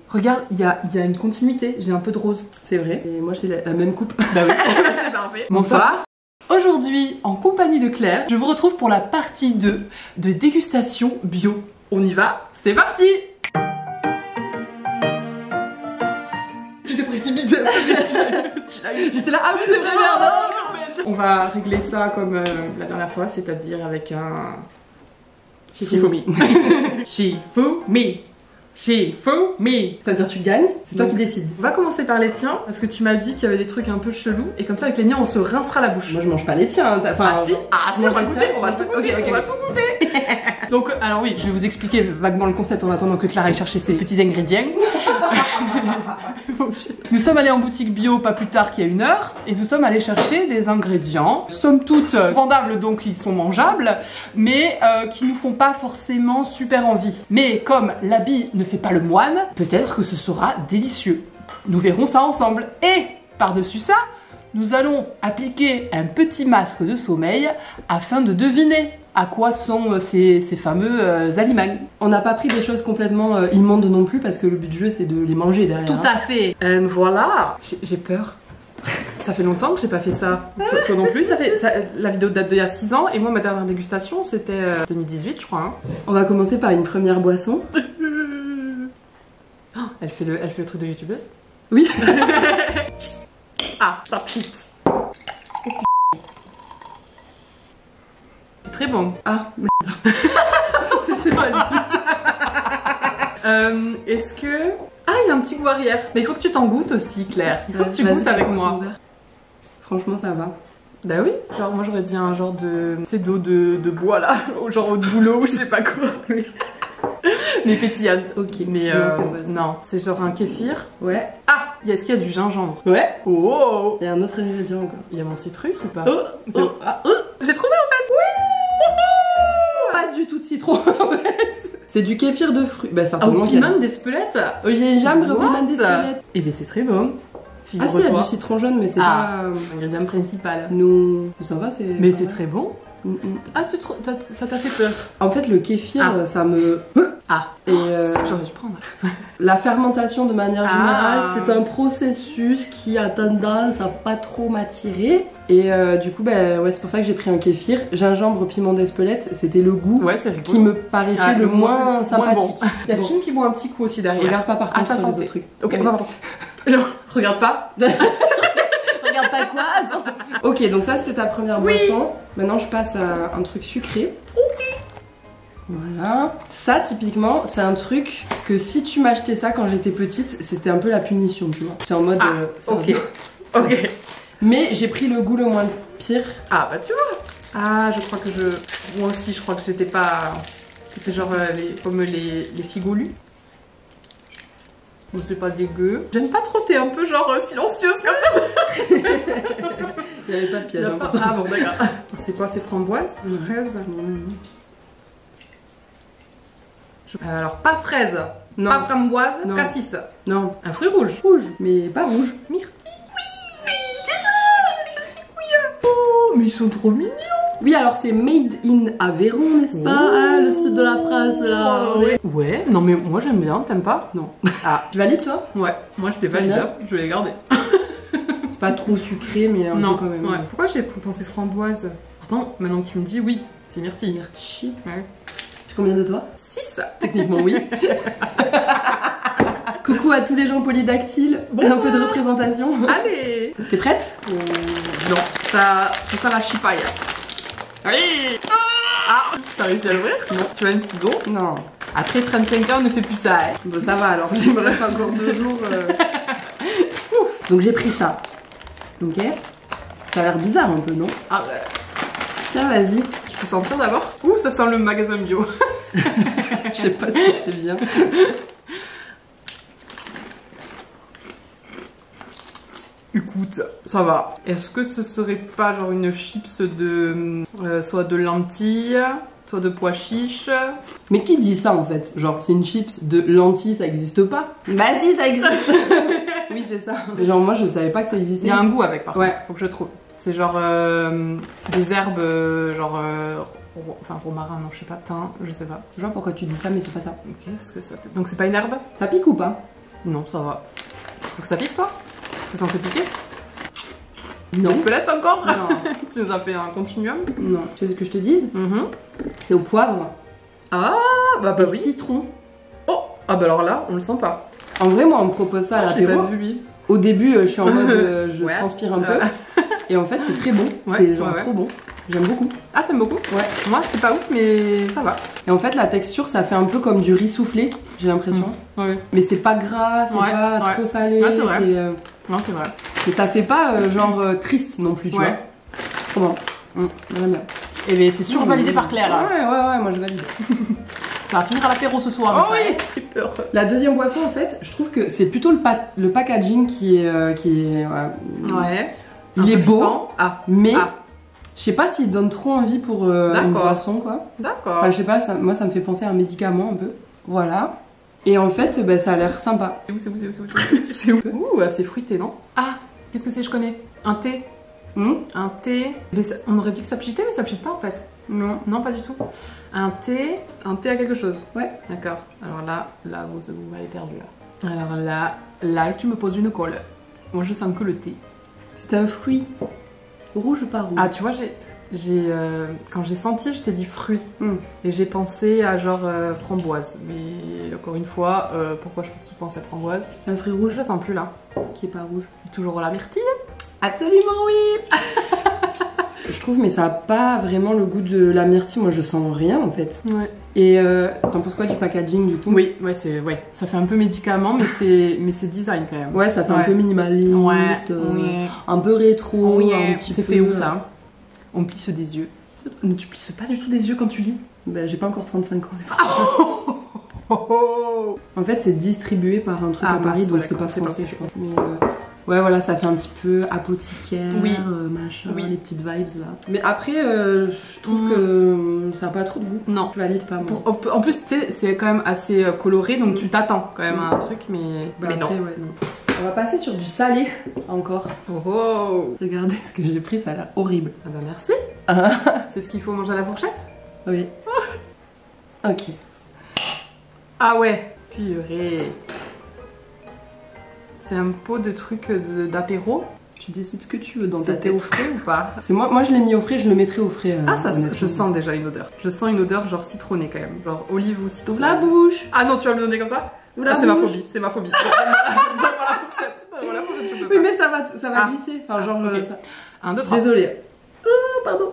Regarde, il y a une continuité, j'ai un peu de rose. C'est vrai. Et moi j'ai la même coupe. Bah oui, c'est parfait. Bonsoir. Aujourd'hui, en compagnie de Claire, je vous retrouve pour la partie 2 de dégustation bio. On y va, c'est parti. Tu t'es précipité un peu, tu l'as eu. J'étais là, ah oui c'est vrai, merde. On va régler ça comme la dernière fois, c'est-à-dire avec un... Shifumi. Shifumi. Shifumi. Ça veut dire tu gagnes, c'est toi qui décides. On va commencer par les tiens, parce que tu m'as dit qu'il y avait des trucs un peu chelous, et comme ça avec les miens on se rincera la bouche. Moi je mange pas les tiens. Enfin, on va goûter, on va tout goûter, on va tout goûter. Donc, alors oui, je vais vous expliquer vaguement le concept en attendant que Clara aille chercher ses petits ingrédients. Nous sommes allés en boutique bio pas plus tard qu'il y a 1 heure, et nous sommes allés chercher des ingrédients, somme toute vendables, donc ils sont mangeables, mais qui nous font pas forcément super envie. Mais comme l'habit ne fait pas le moine, peut-être que ce sera délicieux. Nous verrons ça ensemble. Et par-dessus ça, nous allons appliquer un petit masque de sommeil afin de deviner à quoi sont ces fameux aliments. On n'a pas pris des choses complètement immondes non plus parce que le but du jeu c'est de les manger derrière. Tout à fait. Voilà. J'ai peur. Ça fait longtemps que j'ai pas fait ça. Toi non plus. La vidéo date d'il y a 6 ans et moi ma dernière dégustation c'était 2018 je crois. Hein. On va commencer par une première boisson. Oh, elle fait le truc de youtubeuse. Oui. Ah, ça pite. C'est très bon. Ah, merde. C'était pas le but. Est-ce que... Ah, il y a un petit goût arrière. Mais il faut que tu t'en goûtes aussi, Claire. Il faut que tu goûtes avec moi. Franchement, ça va. Bah oui. Genre, moi j'aurais dit un genre de... C'est d'eau de bois là. Genre eau de boulot ou je sais pas quoi. Mais pétillante. Ok. Mais non, c'est genre un kéfir. Ouais. Ah, est-ce qu'il y a du gingembre? Ouais. Oh. Il y a un autre ingrédient encore. Il y a mon citrus ou pas? Oh. Ah, j'ai trouvé en fait. Oui. Pas du tout de citron en fait. C'est du kéfir de fruits. Bah certainement. Au piment d'Espelette. Au gingembre, au piment d'Espelette. Eh ben c'est très bon. Ah si, il y a du citron jaune, mais c'est pas l'ingrédient principal. Non, ça va, c'est. Mais c'est très bon. Ah, ça t'a fait peur. En fait, le kéfir, ça me. Ah. Et j'aurais dû prendre. La fermentation de manière générale, c'est un processus qui a tendance à pas trop m'attirer. Et du coup, bah, ouais, c'est pour ça que j'ai pris un kéfir. Gingembre, piment d'Espelette, c'était le goût qui me paraissait le moins sympathique. Bon. Il y a Chine qui boit un petit coup aussi derrière. Regarde pas par contre ça les sent autres trucs. Ok, non, pardon. Genre, regarde pas. Regarde pas quoi, attends. Ok, donc ça c'était ta première boisson. Maintenant je passe à un truc sucré. Voilà. Ça typiquement c'est un truc que si tu m'achetais ça quand j'étais petite, c'était un peu la punition, tu vois. J'étais en mode... ok. Ok. Mais j'ai pris le goût le moins pire. Ah bah tu vois. Ah je crois que moi aussi je crois que j'étais pas... C'est genre comme les figolus. Bon, c'est pas dégueu. J'aime pas trop, t'es un peu genre silencieuse comme ça. Il n'y avait pas de piège. Ah bon d'accord. C'est quoi, c'est framboise? Fraise? Alors pas fraise, non. Pas framboise, non. Cassis. Non. Un fruit rouge. Rouge, mais pas rouge. Myrtille. Oui, c'est ça. Je suis couilleux. Oh, mais ils sont trop mignons. Oui, alors c'est made in Aveyron, n'est-ce pas? Ah, le sud de la France là. Ouais, non mais moi j'aime bien, t'aimes pas? Non. Ah, tu valides toi? Ouais, moi je les valide, je vais les garder. C'est pas trop sucré, mais un peu quand même. Ouais. Pourquoi j'ai pensé framboise? Pourtant, maintenant que tu me dis, oui, c'est myrtille. Myrtille. Ouais. Combien de toi? 6. Techniquement oui. Coucou à tous les gens polydactyles. Bonsoir. Un peu de représentation. Allez. T'es prête? Non, ça la chipaille. Oui. Ah, t'as réussi à l'ouvrir? Non. Tu as un ciseau? Non. Après 35 ans, on ne fait plus ça. Hein. Bon, ça va alors, il me reste encore 2 jours. Ouf. Donc j'ai pris ça. Ok. Ça a l'air bizarre un peu, non? Ah ouais. Tiens, vas-y. Je peux sentir d'abord? Ouh, ça sent le magasin bio. Je sais pas si c'est bien. Écoute, ça va. Est-ce que ce serait pas genre une chips de... soit de lentilles, soit de pois chiches? Mais qui dit ça en fait? Genre c'est une chips de lentilles, ça existe pas? Bah si, ça existe. Oui, c'est ça. Mais genre moi je savais pas que ça existait. Il y a un goût avec par contre, faut que je trouve. C'est genre des herbes, genre... enfin romarin, non je sais pas, thym, je sais pas. Je vois pourquoi tu dis ça mais c'est pas ça. Qu'est-ce que ça peut... Donc c'est pas une herbe? Ça pique ou pas? Non, ça va. Tu trouves que ça pique, toi? C'est censé piquer? Non. L'espelette encore? Non. Tu nous as fait un continuum? Non. Tu veux que je te dise? C'est au poivre. Ah, bah Et oui. citron. Oh, ah bah alors là, on le sent pas. En vrai, moi, on me propose ça à J'ai l'apéro. pas vu, lui. Au début, je suis en mode je Ouais. transpire un peu. Et en fait, c'est très bon. Ouais, C'est genre ouais. trop bon. J'aime beaucoup. Ah, t'aimes beaucoup? Ouais. Moi, c'est pas ouf, mais ça va. Et en fait, la texture, ça fait un peu comme du riz soufflé, j'ai l'impression. Oui. Mais c'est pas gras, c'est Ouais, pas ouais. trop salé. Ouais, c'est vrai. C'est, Non, c'est vrai. et ça fait pas genre triste non plus, tu Ouais. vois. Trop bon. J'aime bien. Et bien, c'est survalidé par Claire. Là. Ouais, moi je valide. Ça va finir à l'apéro ce soir. Oh oui. J'ai peur. La deuxième boisson, en fait, je trouve que c'est plutôt le packaging qui est. Ouais. Il est beau, flippant. Ah, mais Ah. je sais pas s'il donne trop envie pour une D'accord. boisson, quoi. d'accord. Enfin, je sais pas, moi ça me fait penser à un médicament un peu. Voilà. Et en fait, ben, ça a l'air sympa. C'est où C'est où Ouh, c'est fruité, non? Ah, qu'est-ce que c'est? Je connais. Un thé. Un thé. Mais on aurait dit que ça pchitait, mais ça pchite pas en fait. Non. Non, pas du tout. Un thé à quelque chose. Ouais. D'accord. Alors là, vous m'avez perdu là. Alors là, tu me poses une colle. Moi, je sens que le thé. C'est un fruit. Rouge ou pas rouge? Ah, tu vois, quand j'ai senti, je t'ai dit fruit. Mm. Et j'ai pensé à genre framboise. Mais encore une fois, pourquoi je pense tout le temps à cette framboise? Un fruit rouge Je la sens plus là. qui est pas rouge. Toujours la myrtille. Absolument oui. Je trouve, mais ça a pas vraiment le goût de la myrtille. Moi, je sens rien en fait. Ouais. Et t'en penses quoi du packaging du coup? Oui, ouais, ça fait un peu médicament, mais c'est design quand même. Ouais, ça fait un Ouais. peu minimaliste, Ouais. un peu rétro, un petit C'est peu... fait où ça? On plisse des yeux. Ne tu plisses pas du tout des yeux quand tu lis? Ben, j'ai pas encore 35 ans, c'est pas En fait, c'est distribué par un truc Ah, à Paris, mince, donc ouais, c'est pas d'accord, c'est pas français, je crois. Mais ouais, voilà, ça fait un petit peu apothicaire, Oui. machin, Oui. les petites vibes là. Mais après, je trouve que ça a pas trop de goût. Non. Je valide pas, moi. En plus, tu sais, c'est quand même assez coloré, donc tu t'attends quand même à un truc, mais, Bah, mais après, non. ouais, non. On va passer sur du salé encore. Oh. Regardez ce que j'ai pris, ça a l'air horrible. Ah bah merci. C'est ce qu'il faut manger à la fourchette? Oui. Ok. Ah ouais. Purée. C'est un pot de trucs d'apéro. Tu décides ce que tu veux dans ta C'était tête. au frais ou pas? C'est moi je l'ai mis au frais, je le mettrai au frais. Ah ça, honnêtement. je sens déjà une odeur. Je sens une odeur genre citronnée quand même. Genre olive ou citron. Ouvre la bouche. Ah non, tu vas me donner comme ça? Ouvre la Ah, c'est ma bouche. phobie, c'est ma phobie. Donne-moi la fourchette. Donne-moi la fourchette, je peux Oui pas. mais ça va Ah. glisser. Enfin genre ok. ça. 1, 2, 3. Désolée. Pardon.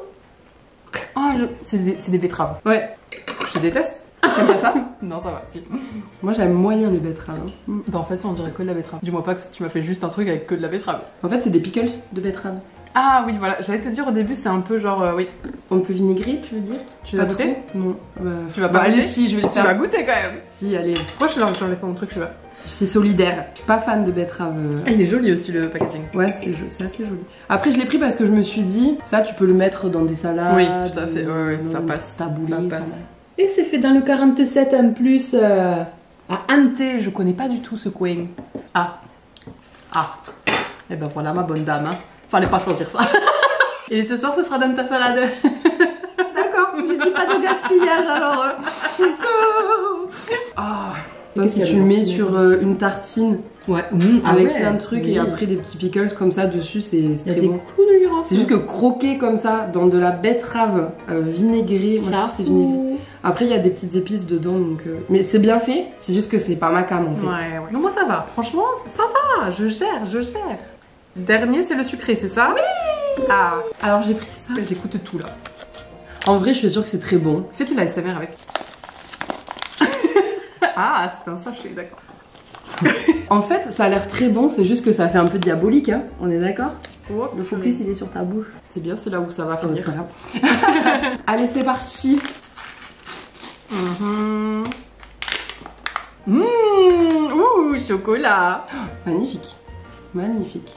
Ah, c'est des betteraves. Ouais. Je déteste. C'est pas ça? Non, ça va, si. Moi j'aime moyen les betteraves. Hein. Bah en fait, on dirait que de la betterave. Dis-moi pas que tu m'as fait juste un truc avec que de la betterave. En fait c'est des pickles de betterave. Ah oui, voilà. J'allais te dire au début, c'est un peu genre, oui. On peut vinaigrer, tu veux dire? Tu vas Pas goûter? trop Non. Tu vas pas allez, goûter? si, je vais le Tu faire. vas goûter quand même. Si, allez. Pourquoi je suis là mon truc, je sais pas. Je suis solidaire. Je suis pas fan de betterave. Ah, il est joli aussi le packaging. Ouais, c'est assez joli. Après, je l'ai pris parce que je me suis dit, ça, tu peux le mettre dans des salades. Oui, tout à fait. Ouais, ça dans passe. des taboulés, Ça ça passe. va. Et c'est fait dans le 47 en plus. Ah, Ante, je connais pas du tout ce coin. Ah. Et ben voilà, ma bonne dame. Hein. Fallait pas choisir ça. Et ce soir, ce sera dans ta salade. D'accord, je dis pas de gaspillage alors. Non, si tu le mets sur une tartine Ouais. avec plein de trucs oui. et après des petits pickles comme ça dessus, c'est Il y a très des bon. clous de girofle. C'est juste que croquer comme ça dans de la betterave vinaigrée, moi je trouve que c'est vinaigré. Après il y a des petites épices dedans donc mais c'est bien fait, c'est juste que c'est pas ma cam en fait. Ouais. Non, moi ça va. Franchement, ça va. Je gère. Dernier, c'est le sucré, c'est ça? Oui. Ah. Alors j'ai pris ça. J'écoute tout là. En vrai je suis sûre que c'est très bon. Fais-tu la SMR avec? Ah, c'est un sachet, d'accord. En fait ça a l'air très bon, c'est juste que ça fait un peu diabolique hein, on est d'accord? Oh, Le focus il est sur ta bouche. c'est bien, c'est là où ça va Oh, c'est finir. pas grave. Allez c'est parti. Ouh, chocolat. Magnifique. Magnifique.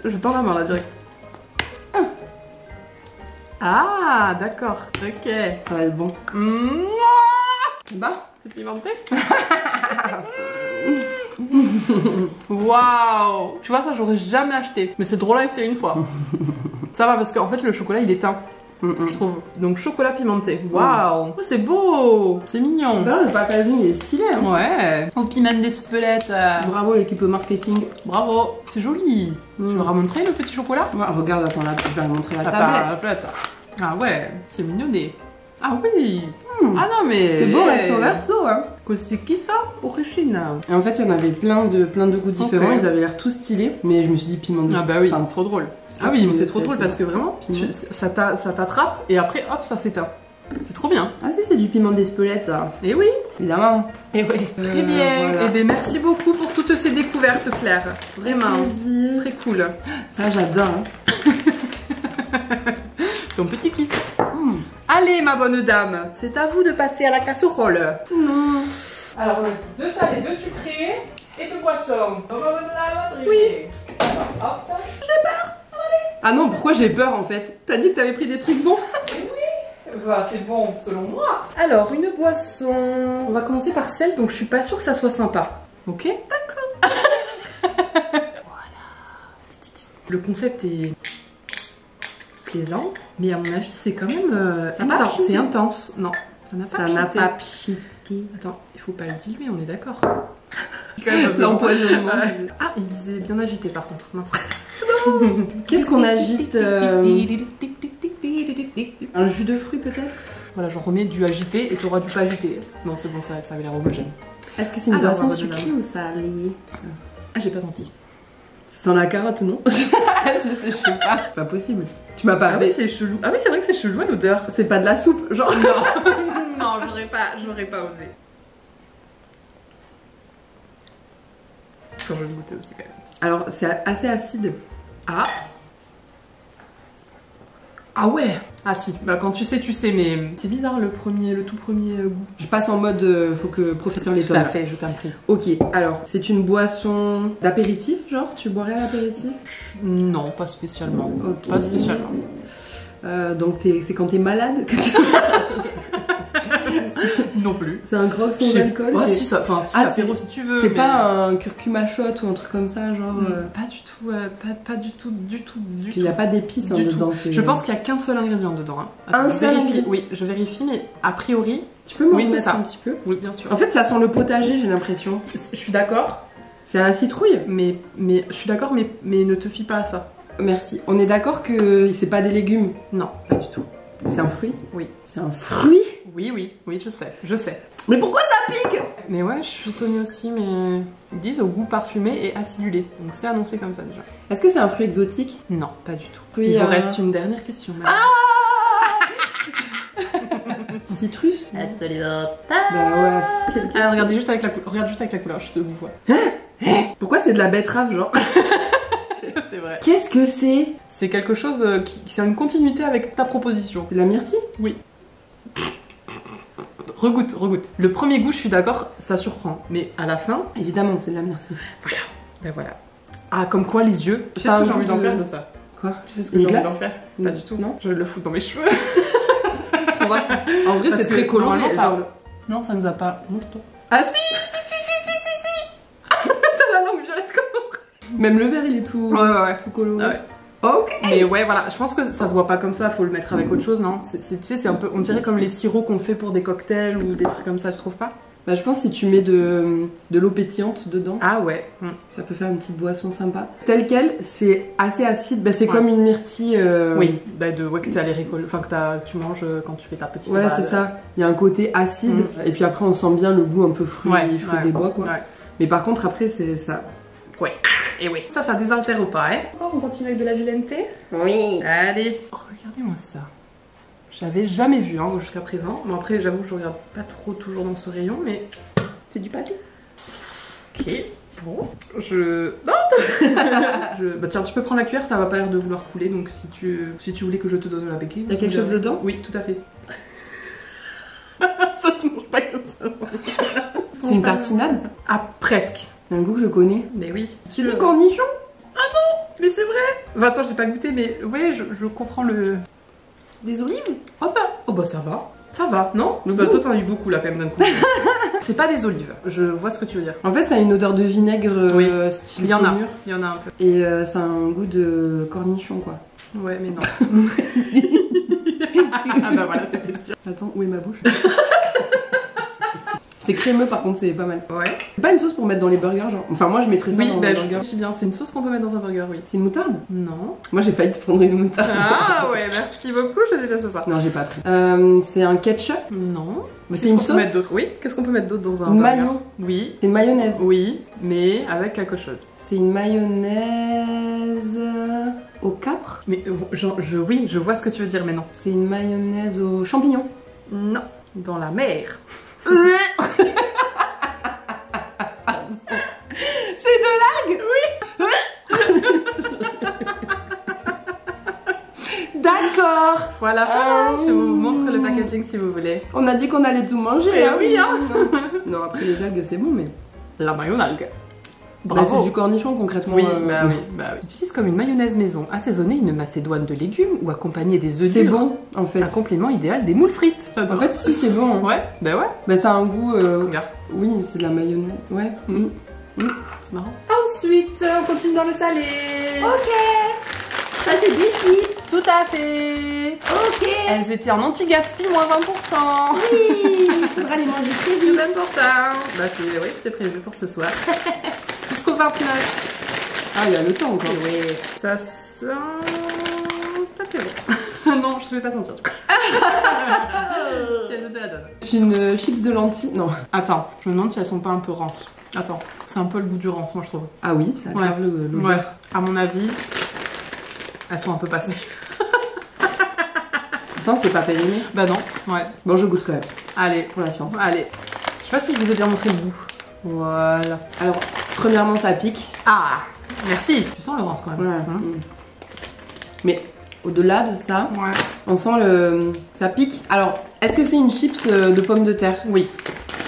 Je tends la main là direct. Ah, d'accord. Ok. Ça va être bon. Bah, c'est pimenté. Waouh. Tu vois, ça j'aurais jamais acheté. Mais c'est drôle à essayer une fois. Ça va parce qu'en fait le chocolat il est teint. je trouve. Donc chocolat pimenté. Waouh, oh, c'est beau, c'est mignon. Bah, le packaging il est stylé. Hein. Ouais. Au piment d'Espelette. Bravo l'équipe marketing. Bravo, c'est joli. Tu leur as montré le petit chocolat? Ouais, regarde, attends, là, je vais leur montrer la tablette. tablette. Ah ouais, c'est mignonné. Ah oui. Ah non mais... C'est beau recto verso, hein. C'est qui ça? Origine. Et en fait, il y en avait plein de goûts différents. Okay. Ils avaient l'air tous stylés. Mais je me suis dit piment de... Ah bah oui, enfin, trop drôle. Ah oui, mais c'est trop drôle parce que vraiment, ça t'attrape et après, hop, ça s'éteint. C'est trop bien. Ah si, c'est du piment d'Espelette. Et oui. Évidemment. Et oui. Très bien. Voilà. Et bien merci beaucoup pour toutes ces découvertes, Claire. Vraiment. Plaisir. Très cool. Ça, j'adore. Hein. Son petit kiff. Allez, ma bonne dame, c'est à vous de passer à la casserole. Non. Alors, on a dit 2 salés, 2 sucrés et 2 poissons. Oui. Hop. Ah non, pourquoi j'ai peur en fait? T'as dit que t'avais pris des trucs bons? Bah, c'est bon, selon moi. Alors, une boisson. On va commencer par celle, donc je suis pas sûre que ça soit sympa. Ok? D'accord. Voilà. Le concept est plaisant, mais à mon avis, c'est quand même intense. C'est intense. Non, ça n'a pas Ça n'a pas pchité. Attends, il faut pas le diluer, on est d'accord. L'empoisonnement. Ah, il disait bien agité par contre. Mince. Qu'est-ce qu'on agite Un jus de fruits peut-être? Voilà, j'en remets du agité et t'auras du pas agité. Non, c'est bon, ça avait l'air homogène. Est-ce que c'est une boisson sucrée ou salée? Ah, j'ai pas senti. Sans la carotte, non? Je sais pas. Pas possible. Tu m'as pas Ah oui, c'est chelou. Ah oui, c'est vrai que c'est chelou à l'odeur. C'est pas de la soupe, genre. Non, non, j'aurais pas osé. Attends, je vais goûter aussi quand même. Alors, c'est assez acide. Ah. Ah ouais. Ah si, bah quand tu sais, mais c'est bizarre le tout premier goût. Je passe en mode faut que professeur Tout l'étonne. à fait, je t'en prie. Ok, alors, c'est une boisson d'apéritif, genre? Tu boirais à l'apéritif? Non, pas spécialement. Ok. Pas spécialement. Donc c'est quand t'es malade que tu... Non plus. C'est un grog sans alcool? Ah si, ça, enfin si, Ah, apéro si tu veux. C'est mais... pas un curcuma shot ou un truc comme ça, genre... Pas du tout, pas du tout. Parce qu'il n'y a pas d'épices dedans. Je pense qu'il n'y a qu'un seul ingrédient dedans. Hein. Attends, Un seul ingrédient? Oui, je vérifie, mais a priori... Tu peux me oui, remettre c'est ça. un petit peu? Oui, bien sûr. En fait, ça sent le potager, j'ai l'impression. Je suis d'accord. C'est à la citrouille? Mais je suis d'accord, mais ne te fie pas à ça. Merci. On est d'accord que c'est pas des légumes? Non, pas du tout. C'est un fruit? Oui. C'est un fruit? Oui, je sais. Mais pourquoi ça pique? Mais ouais, je suis étonnée aussi, mais ils disent au goût parfumé et acidulé. Donc c'est annoncé comme ça déjà. Est-ce que c'est un fruit exotique? Non, pas du tout. Fruit, Il vous reste une dernière question. Citrus? Absolument Bah ouais. Alors regardez juste avec la couleur. Regarde juste avec la couleur, je te vous vois. Pourquoi c'est de la betterave, genre? C'est vrai. Qu'est-ce que c'est? C'est quelque chose qui a une continuité avec ta proposition. C'est de la myrtille? Oui. Regoute. Le premier goût, je suis d'accord, ça surprend. Mais à la fin... Évidemment, c'est de la myrtille. Voilà. Ben voilà. Ah, comme quoi les yeux... Tu sais ce que j'ai envie d'en faire de ça? Quoi? Tu sais ce que j'ai envie d'en faire? Pas du tout. Non. Je le fous dans mes cheveux. En vrai, c'est très coloré. Non, ça nous a pas... Montre-toi. Ah si. T'as la langue violette comme... Même le verre, il est tout... Ouais. Tout coloré. Ah ouais. Ok. Mais ouais, voilà, je pense que ça se voit pas comme ça, faut le mettre avec autre chose, non? Tu sais, c'est un peu, on dirait comme les sirops qu'on fait pour des cocktails ou des trucs comme ça, tu trouves pas? Bah, je pense que si tu mets de l'eau pétillante dedans, Ah ouais. ça peut faire une petite boisson sympa. Tel quel, c'est assez acide, bah, c'est comme une myrtille. Oui, bah que t'es allé récoller, enfin que tu manges quand tu fais ta petite Ouais, balade. c'est ça. Il y a un côté acide, et puis après on sent bien le goût un peu fruit des bois, quoi. Ouais. Mais par contre, après, c'est ça. Ouais. Et oui. Ça désaltère pas, hein. Encore, on continue avec de la vilainité? Oui. Allez. Oh, regardez-moi ça. Je l'avais jamais vu hein, jusqu'à présent. Bon après, j'avoue que je regarde pas trop toujours dans ce rayon, mais c'est du papier. Ok. Bon. Non. Bah tiens, tu peux prendre la cuillère, ça va pas l'air de vouloir couler, donc si tu voulais que je te donne la béquille. Il y a quelque chose dedans? Oui, tout à fait. Ça se mange pas comme ça. C'est une tartinade? Ah, presque. Un goût que je connais. Mais oui. C'est du cornichon? Ah non, mais c'est vrai. Bah attends, j'ai pas goûté, mais ouais, je comprends le... Des olives? Oh bah ça va. Ça va, non? Le Bah goût. toi t'en as eu beaucoup là quand même d'un coup. C'est pas des olives, je vois ce que tu veux dire. En fait, ça a une odeur de vinaigre style Il y en a un peu. Et ça a un goût de cornichon, quoi. Ouais, mais non. Ah bah voilà, c'était sûr. Attends, où est ma bouche? C'est crémeux par contre, c'est pas mal. Ouais. C'est pas une sauce pour mettre dans les burgers, genre. Enfin, moi je mettrais ça dans les burgers. Je sais bien, c'est une sauce qu'on peut mettre dans un burger, oui. C'est une moutarde? Non. Moi j'ai failli te prendre une moutarde. Ah ouais, merci beaucoup, je déteste ça. Non, j'ai pas pris. C'est un ketchup? Non. C'est une sauce? Oui, qu'est-ce qu'on peut mettre d'autre dans un Une burger? mayo? Oui. C'est une mayonnaise? Oui, mais avec quelque chose. C'est une mayonnaise au capre? Mais oui, je vois ce que tu veux dire, mais non. C'est une mayonnaise aux champignons? Non. Dans la mer. C'est de l'algue? Oui. D'accord. Voilà, je vous montre le packaging si vous voulez. On a dit qu'on allait tout manger. Eh oui, hein. Non, après les algues c'est bon, mais... La mayonnaise. Bah, Bravo. c'est du cornichon concrètement. Oui, bah oui. J'utilise comme une mayonnaise maison, assaisonnée une macédoine de légumes ou accompagnée des œufs durs. C'est bon en fait. Un complément idéal des moules frites. En fait, si c'est bon. Hein. Ouais, bah ouais. Bah ça a un goût. Regarde, Oui, c'est de la mayonnaise. Ouais. c'est marrant. Ensuite, on continue dans le salé. Ok. Ça c'est des chips. Tout à fait. Ok. Elles étaient en anti-gaspi, moins 20%. Oui. Il faudra les manger très C'est vite. important. Bah oui, c'est prévu pour ce soir. Jusqu'au 29. Ah, il y a le temps encore. Oui. Ça sent... pas très bon. Non, je vais pas sentir du coup. Si elle te la donne. C'est une chips de lentilles. Non. Attends, je me demande si elles sont pas un peu rances. Attends, c'est un peu le goût du rance, moi je trouve. Ah oui, ça grave l'odeur. Ouais, à mon avis, elles sont un peu passées. Pourtant, c'est pas périmé. Bah non, ouais. Bon, je goûte quand même. Allez, Pour la science. allez. Je sais pas si je vous ai bien montré le goût. Voilà. Alors, premièrement, ça pique. Ah, merci. Tu sens le rance quand même. Ouais. Hein. Mais au-delà de ça, Ouais. on sent le... ça pique. Alors, est-ce que c'est une chips de pommes de terre? Oui.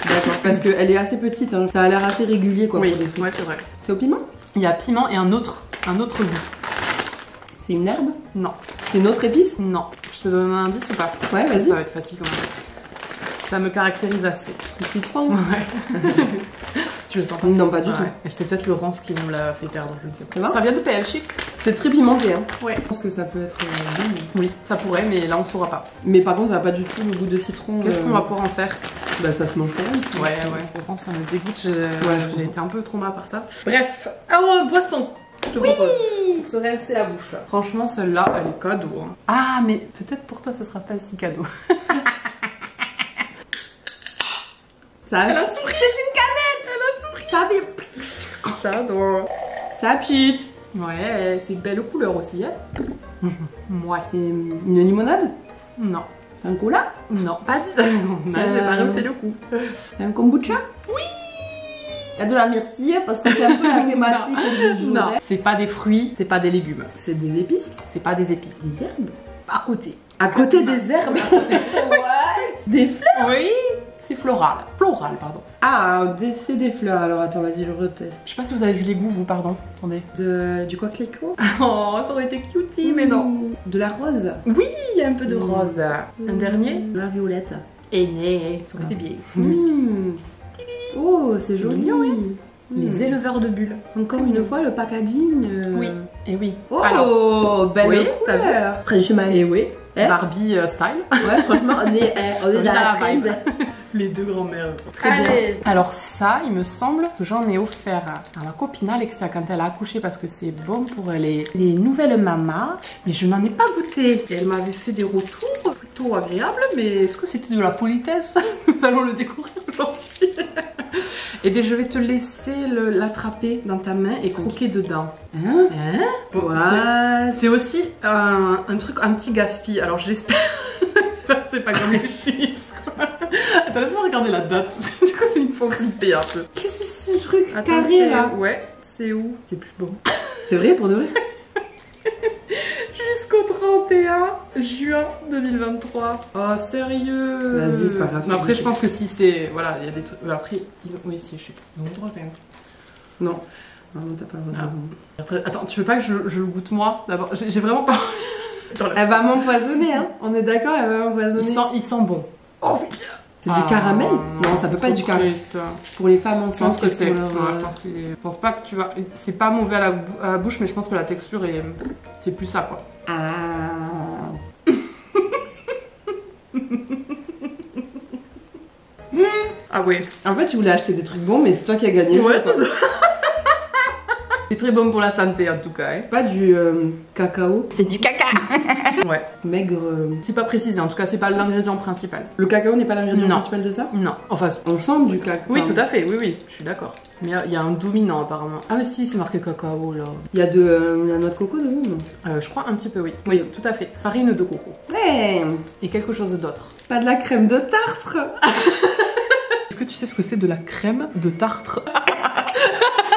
D'accord. Parce qu'elle est assez petite, hein. Ça a l'air assez régulier quoi. Oui, Pour des fruits. ouais, c'est vrai. C'est au piment? Il y a piment et un autre goût. C'est une herbe? Non, C'est une autre épice? non. Je te donne un indice ou pas? Ouais, vas-y. Ça va être facile quand même. Ça me caractérise assez. Le citron? Ouais. Tu le sens pas? Non, pas du Ouais. tout. Et c'est peut-être le rance qui nous l'a fait perdre, je ne sais Ça pas. va Ça vient de PL Chic. C'est très pimenté, hein. Ouais. Je pense que ça peut être bon. Oui, ça pourrait, mais là on saura pas. Mais par contre, ça n'a pas du tout le goût de citron. Qu'est-ce qu'on va pouvoir en faire? Bah, ça se mange quand même. Ouais, ouais. Orange, ça me dégoûte. Ouais. J'ai été un peu trauma par ça. Bref, alors boisson. Je te propose. Pour se rincer la bouche. Franchement, celle-là, elle est cadeau. Hein. Ah, mais peut-être pour toi, ce sera pas si cadeau. Ça Elle a souri. C'est une canette. Elle a souri. Ça pique. J'adore. Ça pique. Ouais, c'est belle couleur aussi, hein. Ouais. C'est une limonade? Non. C'est un cola? Non, pas du tout. Non, j'ai pas refait le coup. C'est un kombucha? Oui. Il y a de la myrtille parce que c'est un peu la thématique du jour. Non, c'est pas des fruits, c'est pas des légumes. C'est des épices? C'est pas des épices. Des herbes? À côté. À côté des herbes? What? Des fleurs? Oui, c'est floral. Floral, pardon. Ah, c'est des fleurs. Alors attends, vas-y, je reteste. Je sais pas si vous avez vu les goûts, vous, pardon. Attendez. Du coquelicot? Oh, ça aurait été cutie, mais non. De la rose? Oui, il y a un peu de rose. Un dernier? De la violette. Et né, ça aurait été bien. Oh, c'est joli. Mignon, Les éleveurs de bulles. Encore une fois, le packaging. Oui, et oui. Oh, Alors, belle oui, t'as vu. couleur. Franchement. Et oui, Eh Barbie style. Ouais, franchement, on est dans la vibe. Les deux grands-mères. Très bien. Alors ça, il me semble que j'en ai offert à ma copine Alexia quand elle a accouché parce que c'est bon pour les nouvelles mamas. Mais je n'en ai pas goûté. Et elle m'avait fait des retours plutôt agréables, mais est-ce que c'était de la politesse? Nous allons le découvrir aujourd'hui. Et bien je vais te laisser l'attraper dans ta main et croquer dedans. Hein? Bon, What? c'est aussi un truc anti-gaspi. Alors j'espère... c'est pas comme les chips quoi. Attends, laisse-moi regarder la date. Du coup, il me faut flipper un peu. Qu'est-ce que c'est ce truc Attends, carré là? Ouais, c'est où? C'est plus bon. C'est vrai pour de vrai? Jusqu'au 31 juin 2023. Oh, sérieux? Vas-y, c'est pas grave. Mais après, je pense que si c'est... Voilà, il y a des trucs... Après, ils ont... Oui, si, je sais pas. Ils ont le droit quand même. Non. Non, t'as pas le droit. Après, attends, tu veux pas que je le goûte moi d'abord? J'ai vraiment pas... Elle va m'empoisonner, hein. On est d'accord, elle va m'empoisonner. Il sent bon. Oh putain. C'est du caramel? Non, ça peut pas être du caramel. Pour les femmes Je pense enceintes, que c'est. leur... Je pense pas que tu vas. C'est pas mauvais à la bouche, mais je pense que la texture est. C'est plus ça quoi. Ah. Ah ouais. En fait, tu voulais acheter des trucs bons, mais c'est toi qui as gagné. Ouais, c'est ça. C'est très bon pour la santé en tout cas. Hein. Pas du cacao. C'est du caca. Ouais. Maigre. C'est pas précisé, en tout cas c'est pas l'ingrédient principal. Le cacao n'est pas l'ingrédient Non. principal de ça? Non, enfin... On sent du cacao. Oui, tout à fait, oui, je suis d'accord. Mais il y a un dominant apparemment. Ah mais si, c'est marqué cacao là. Il y a de la noix de coco dedans, non? Je crois un petit peu, oui. Oui, tout à fait. Farine de coco. Ouais. Et quelque chose d'autre. Pas de la crème de tartre. Est-ce que tu sais ce que c'est de la crème de tartre?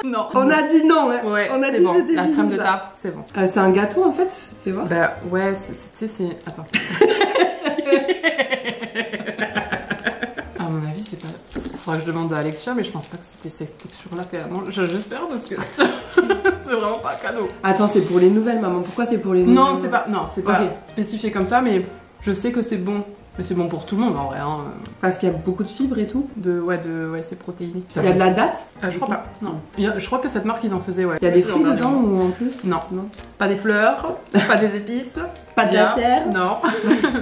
Non. On a dit non, hein. Ouais, on a c'est dit bon. c'était La crème de bizarre. tartre, c'est bon. C'est un gâteau en fait, fais voir. Bah ouais, tu sais, c'est... Attends. À mon avis, c'est pas... Faudra que je demande à Alexia, mais je pense pas que c'était cette texture-là qu'elle a mangé. J'espère parce que c'est vraiment pas un cadeau. Attends, c'est pour les nouvelles, maman. Pourquoi c'est pour les nouvelles? Non, c'est pas Ok. spécifié comme ça, mais je sais que c'est bon. Mais c'est bon pour tout le monde en vrai. Hein. Parce qu'il y a beaucoup de fibres et tout. Ouais, c'est protéiné. Il y a de la date? Je crois pas. Non. Je crois que cette marque, ils en faisaient, ouais. Il y a des fruits dedans ou en plus? Non. Non. Pas des fleurs, pas des épices. Pas de la terre? Non.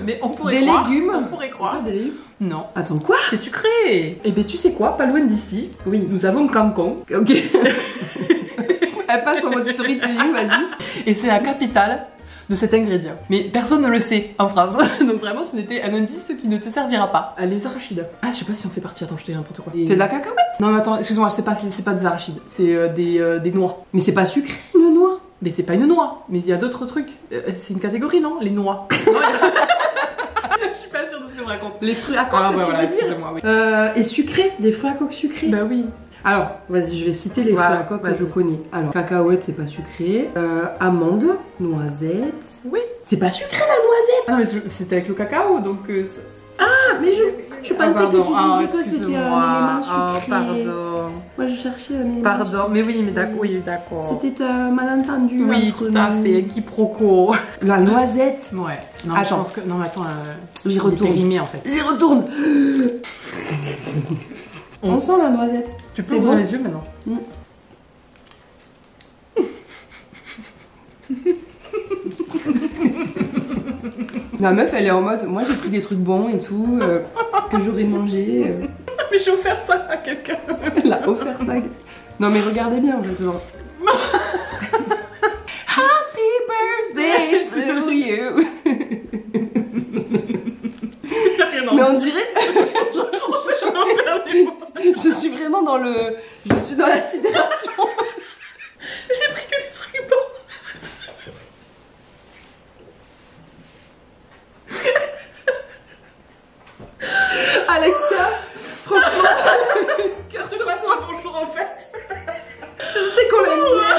Mais on pourrait Des croire. légumes? On pourrait croire. C'est ça, des légumes? Non. Attends, quoi? C'est sucré. Et ben tu sais quoi, pas loin d'ici, Oui. nous avons Cancun. Ok. Elle passe en mode storytelling, vas-y. Et c'est la capitale de cet ingrédient. Mais personne ne le sait en France. Donc vraiment, ce n'était un indice qui ne te servira pas. Les arachides. Ah, je sais pas si on fait partie. Attends, je te dis n'importe quoi. C'est de la cacahuète? Non, mais attends, excuse-moi, c'est pas des arachides. C'est des noix. Mais c'est pas sucré, une noix. Mais c'est pas une noix. Mais il y a d'autres trucs. C'est une catégorie, non? Les noix. Non, je suis pas sûre de ce que je raconte. Les fruits à coque, Ah, tu ouais, veux voilà, dire? excusez-moi, oui. Et sucré, des fruits à coque sucrés. Bah oui. Alors, vas-y, je vais citer les Ouais, fruits à coque que vas-y. je connais. Alors, cacahuète, c'est pas sucré. Amande, noisette. Oui. C'est pas sucré la noisette. Ah, mais c'était avec le cacao, donc... Ah, mais je pensais que tu disais que c'était un excuse-moi. élément Ah, sucré. pardon. Moi, je cherchais un élément Pardon, mais oui, mais d'accord, Oui. oui, d'accord. C'était un malentendu. Oui, entre tout à nous. fait, quiproquo. La noisette. Ouais. Non, Attends. je pense que... Non, mais attends, J'y il est retourne. périmé, en fait. J'y retourne. On sent la noisette. Tu peux C'est ouvrir bon les yeux maintenant. La meuf, elle est en mode, moi j'ai pris des trucs bons et tout, que j'aurais mangé. Mais j'ai offert ça à quelqu'un. Elle a offert ça. Non mais regardez bien en fait. Genre. Happy birthday to you. Mais on dirait. Je suis vraiment dans le. Je suis dans la sidération. J'ai pris que des trucs bons. Alexia, franchement, cœur C'est sur pas toi. son bonjour en fait. Je sais qu'on l'aime bien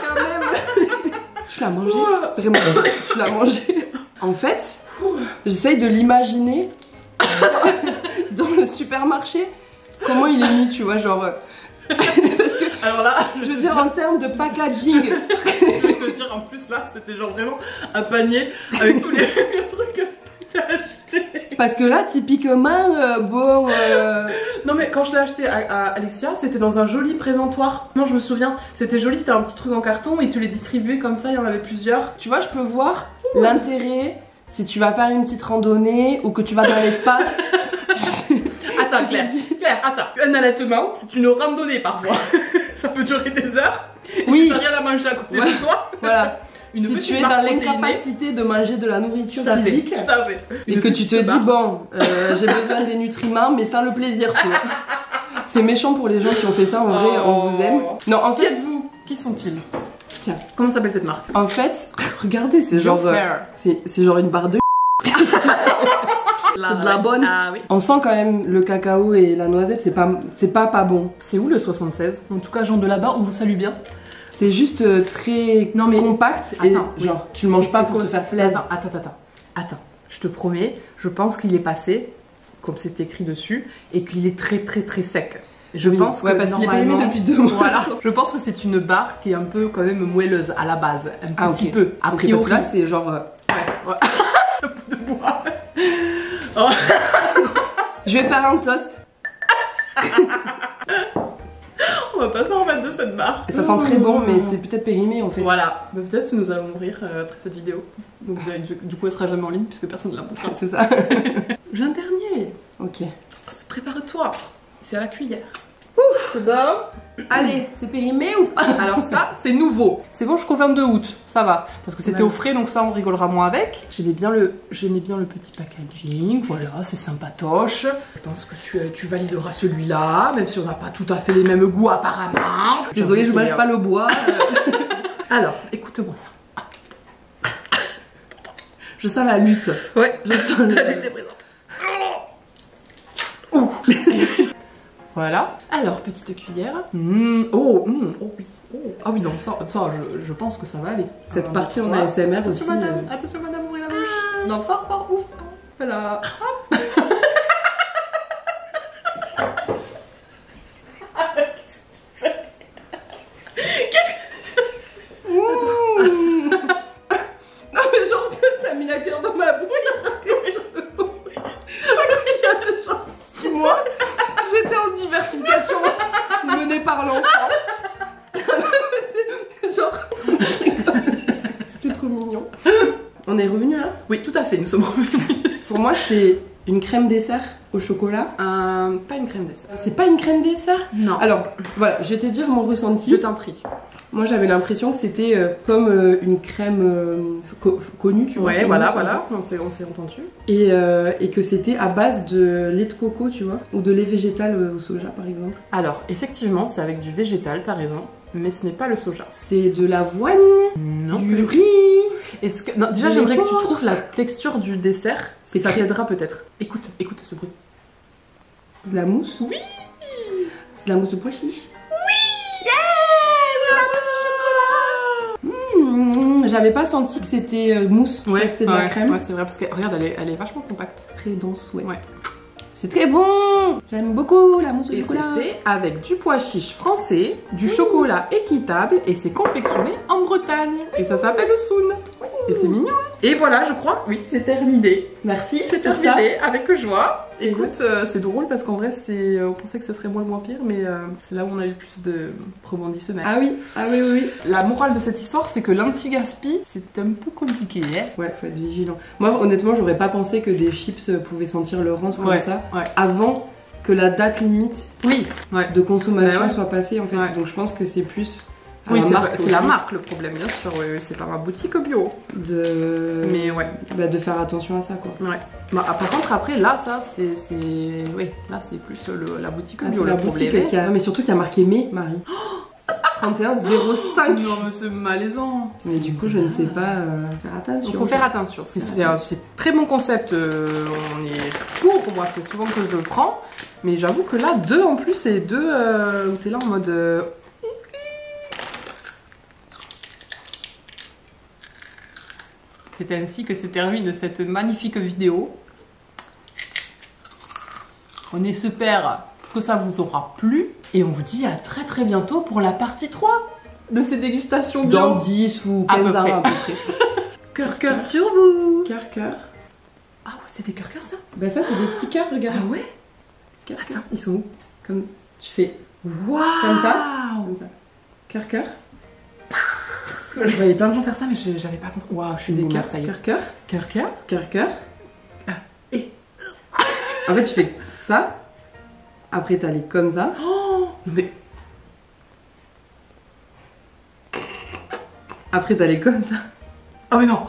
quand même. Tu l'as mangé? Vraiment, tu l'as mangé. En fait, j'essaye de l'imaginer dans le supermarché. Comment il est mis, tu vois, genre. Parce que, Alors là, je veux dire, en termes de packaging. je vais te dire en plus là, c'était genre vraiment un panier avec tous les trucs que t'as acheté. Parce que là, typiquement, bon. Non mais quand je l'ai acheté à Alexia, c'était dans un joli présentoir. Non, je me souviens, c'était joli, c'était un petit truc en carton et tu les distribuais comme ça, il y en avait plusieurs. Tu vois, je peux voir l'intérêt si tu vas faire une petite randonnée ou que tu vas dans l'espace. Attends, Claire, attends. Un allaitement, c'est une randonnée parfois. Ça peut durer des heures. Et Oui. si t'as rien à manger à côté de toi, Voilà. une Si petite tu es barre dans protéinée, l'incapacité de manger de la nourriture tout à fait, physique tout à fait. et Une que tu te petite dis barre. bon, j'ai besoin des nutriments mais sans le plaisir, tu vois. C'est méchant pour les gens qui ont fait ça, en vrai, on vous aime. Non, en Qui fait, êtes-vous? Qui sont-ils? Tiens. Comment s'appelle cette marque? En fait, regardez, c'est genre, Fair. c'est genre une barre de. C'est de la bonne. Ah oui. On sent quand même le cacao et la noisette, c'est pas bon. C'est où le 76? En tout cas, gens de là-bas, on vous salue bien. C'est juste très Non, mais- compact et Attends, oui. genre tu le manges pas C'est pour te quoi, faire plaisir. Attends, je te promets, je pense qu'il est passé, comme c'est écrit dessus, et qu'il est très très très sec. Je Oui. pense que Ouais, parce qu'il est périmé normalement- depuis 2 mois. Voilà, je pense que c'est une barre qui est un peu quand même moelleuse à la base, un petit ok. peu. A Ok, priori, parce que là c'est genre. ouais. Un bout de bois. Je vais faire un toast. On va pas s'en remettre de cette barre. Et ça sent très bon, mais c'est peut-être périmé en fait. Voilà, mais peut-être que nous allons mourir après cette vidéo. Donc du coup elle sera jamais en ligne puisque personne ne la montrera. C'est ça. J'ai un dernier. Ok. Prépare-toi. C'est à la cuillère. Ouf, c'est bon. Allez, c'est périmé ou pas? Alors ça, c'est nouveau. C'est bon jusqu'au 22 août, ça va. Parce que c'était au frais, donc ça, on rigolera moins avec. J'aimais bien le petit packaging. Voilà, c'est sympatoche. Je pense que tu valideras celui-là, même si on n'a pas tout à fait les mêmes goûts apparemment. Désolée, je mange pas le bois. Alors, écoute-moi ça. Je sens la lutte. Ouais, Je sens la lutte est présente. Ouh. Voilà. Alors, petite cuillère. Oh oui. Oh. Ah oui, non, ça je pense que ça va aller. Cette partie en ASMR aussi. Attention, madame. Attention, madame, ouvrez la bouche. Non, fort, ouvre. Voilà. Non mais genre, t'as mis la cuillère dans ma bouche. Genre, 6 mois, j'étais en diversification menée par l'enfant. Genre, c'était trop mignon. On est revenu là? Oui, tout à fait, nous sommes revenus. Pour moi, c'est une crème dessert au chocolat. Pas une crème dessert. C'est pas une crème dessert? Non. Alors, voilà, je vais te dire mon ressenti. Je t'en prie. Moi, j'avais l'impression que c'était comme une crème connue, tu vois. Ouais, voilà, on s'est entendu. Et que c'était à base de lait de coco, tu vois, ou de lait végétal au soja, par exemple. Alors, effectivement, c'est avec du végétal, t'as raison, mais ce n'est pas le soja. C'est de l'avoine, Non. du riz. Est-ce que non, déjà, de j'aimerais que tu l'épeautre. trouves la texture du dessert. C'est Ça cré- t'aidera peut-être. Écoute ce bruit. C'est de la mousse. Oui. C'est de la mousse de pois chiche. J'avais pas senti que c'était mousse. Je croyais que c'était de la crème. Ouais, c'est vrai, parce que regarde, elle est vachement compacte. Très dense, ouais. Ouais. C'est très bon. J'aime beaucoup la mousse au Et chocolat. c'est fait avec du pois chiche français, du chocolat équitable, et c'est confectionné en Bretagne. Et ça s'appelle le Soun. Et c'est mignon, hein. Et voilà, je crois, oui, c'est terminé. Merci. C'est pour ça. terminé, avec joie. Et Écoute, c'est drôle parce qu'en vrai, on pensait que ce serait moi le moins pire, mais c'est là où on a eu le plus de rebondissements. Ah oui, oui. La morale de cette histoire, c'est que l'anti-gaspi, c'est un peu compliqué, hein. Ouais, faut être vigilant. Moi, honnêtement, j'aurais pas pensé que des chips pouvaient sentir le rance comme ça avant que la date limite de consommation soit passée, en fait. Ouais. Donc, je pense que c'est plus. Oui, c'est la aussi marque le problème, bien sûr. Oui, c'est pas ma boutique bio. Mais ouais. De faire attention à ça, quoi. Ouais. Bah, par contre, après, là, ça, c'est. Oui, là, c'est plus la boutique bio, c'est la boutique qui a. Non, mais surtout qui a marqué mai, Marie. 31,05. Non, mais c'est malaisant. Mais du coup, je ne sais pas faire attention. Il faut faire attention. C'est très bon concept. On est pour moi, c'est souvent que je le prends. Mais j'avoue que là, 2 en plus, et 2, t'es là en mode. C'est ainsi que se termine cette magnifique vidéo. On espère que ça vous aura plu. Et on vous dit à très bientôt pour la partie 3 de ces dégustations bio. Dans 10 ou 15 ans à peu près. Cœur sur vous. Cœur. Ah ouais, c'est des cœurs ça. Bah ça, c'est des petits cœurs, regarde. Ah ouais. Cœur. Attends, ils sont où? Comme tu fais. Waouh. Comme ça. Cœur. Je voyais plein de gens faire ça, mais j'avais pas compris. Waouh, je suis des cœurs, ça y est. Cœur. Et. En fait, tu fais ça. Après, t'as les comme ça. Oh, mais. Après, t'as les comme ça. Oh, mais non.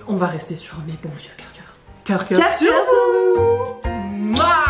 On va rester sur mes bons vieux cœur. Cœur sur Cœur. vous. Mouah.